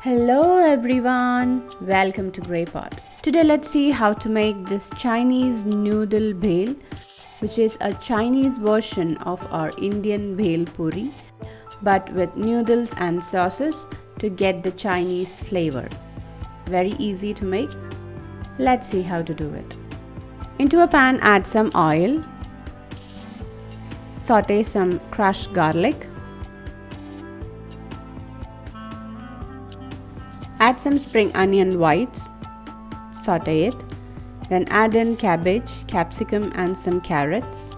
Hello everyone, welcome to Grey Pot. Today let's see how to make this Chinese noodle bhel, which is a Chinese version of our Indian bhel puri, but with noodles and sauces to get the Chinese flavor. Very easy to make. Let's see how to do it. Into a pan add some oil. Saute some crushed garlic. Add some spring onion whites, saute it, then add in cabbage, capsicum and some carrots.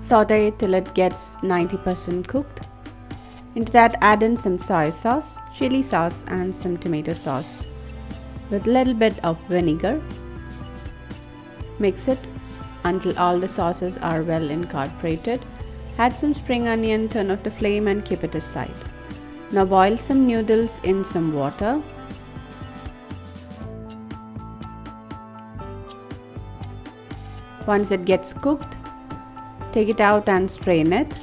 Saute it till it gets 90% cooked. Into that add in some soy sauce, chili sauce and some tomato sauce with a little bit of vinegar. Mix it until all the sauces are well incorporated. Add some spring onion, turn off the flame and keep it aside. Now boil some noodles in some water. Once it gets cooked, take it out and strain it.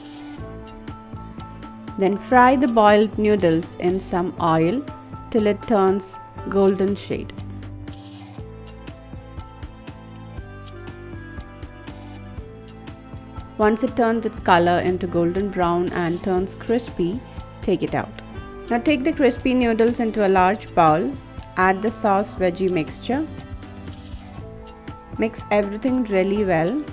Then fry the boiled noodles in some oil till it turns golden shade. Once it turns its color into golden brown and turns crispy, take it out. Now take the crispy noodles into a large bowl, add the sauce veggie mixture. Mix everything really well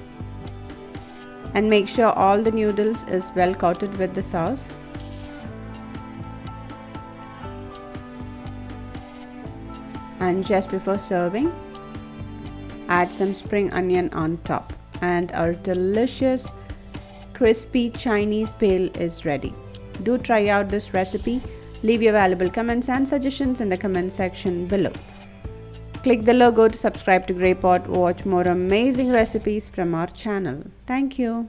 and make sure all the noodles is well coated with the sauce. And just before serving, add some spring onion on top and our delicious crispy Chinese bhel is ready. Do try out this recipe. Leave your valuable comments and suggestions in the comment section below. Click the logo to subscribe to Grey Pot. Watch more amazing recipes from our channel. Thank you.